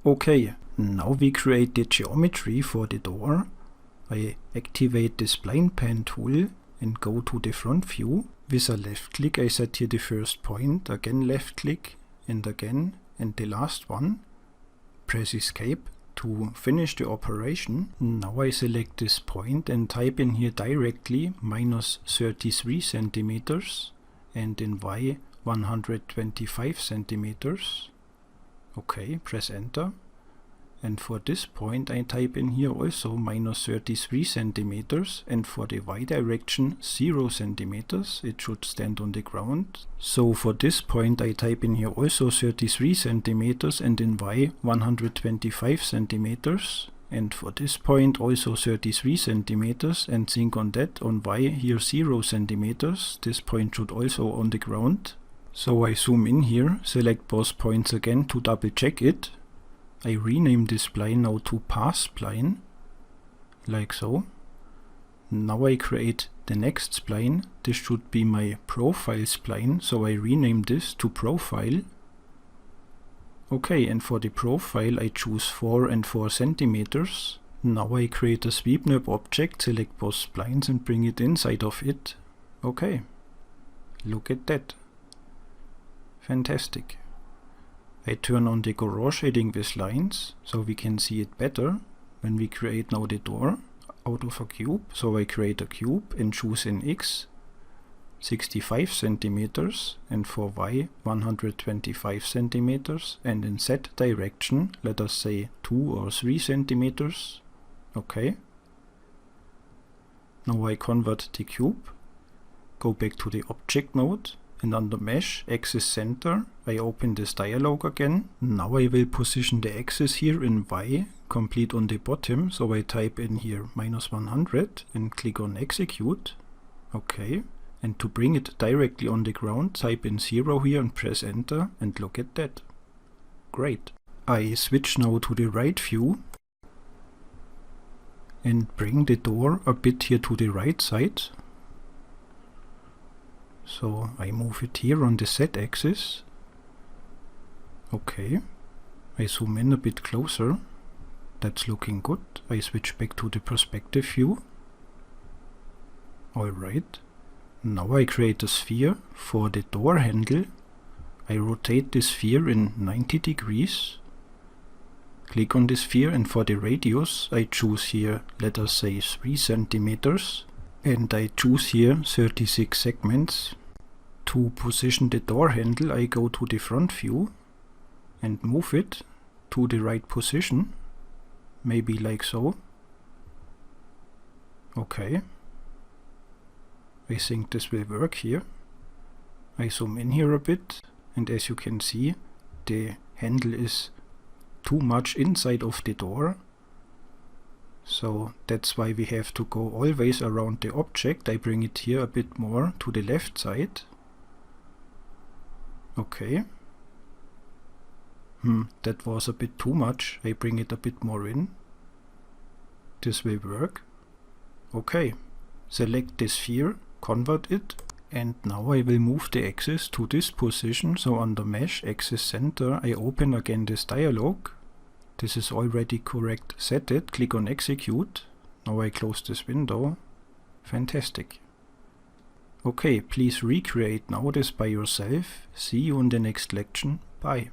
Okay, now we create the geometry for the door. I activate the spline pen tool and go to the front view. With a left click I set here the first point, again left click and again, and the last one. Press escape to finish the operation. Now I select this point and type in here directly minus 33 centimeters and in Y 125 centimeters. Okay, press enter. And for this point I type in here also minus 33 centimeters and for the Y direction 0 centimeters. It should stand on the ground. So for this point I type in here also 33 centimeters and in Y 125 centimeters. And for this point also 33 centimeters and think on that on Y here 0 centimeters. This point should also on the ground. So I zoom in here, select both points again to double check it. I rename this spline now to pass spline, like so. Now I create the next spline. This should be my profile spline, so I rename this to profile. Okay, and for the profile I choose 4 and 4 centimeters. Now I create a sweep nub object, select both splines and bring it inside of it. Okay, look at that. Fantastic. I turn on the garage shading with lines, so we can see it better when we create now the door out of a cube. So I create a cube and choose in X 65 centimeters and for Y 125 centimeters and in Z direction let us say 2 or 3 centimeters. Okay. Now I convert the cube, go back to the object node. And under Mesh, Axis Center, I open this dialog again. Now I will position the axis here in Y, complete on the bottom. So I type in here minus 100 and click on Execute. Okay. And to bring it directly on the ground, type in 0 here and press Enter. And look at that. Great. I switch now to the right view. And bring the door a bit here to the right side. So I move it here on the Z-axis. Okay. I zoom in a bit closer. That's looking good. I switch back to the perspective view. Alright. Now I create a sphere for the door handle. I rotate the sphere in 90 degrees. Click on the sphere and for the radius I choose here, let us say 3 centimeters. And I choose here 36 segments. To position the door handle I go to the front view and move it to the right position, maybe like so. Okay. I think this will work here. I zoom in here a bit and as you can see the handle is too much inside of the door. So that's why we have to go always around the object. I bring it here a bit more to the left side. Okay. That was a bit too much. I bring it a bit more in. This will work. Okay. Select the sphere, convert it, and now I will move the axis to this position. So under Mesh, Axis Center, I open again this dialog. This is already correct. Set it, click on Execute. Now I close this window. Fantastic. Okay, please recreate now this by yourself. See you in the next lecture. Bye.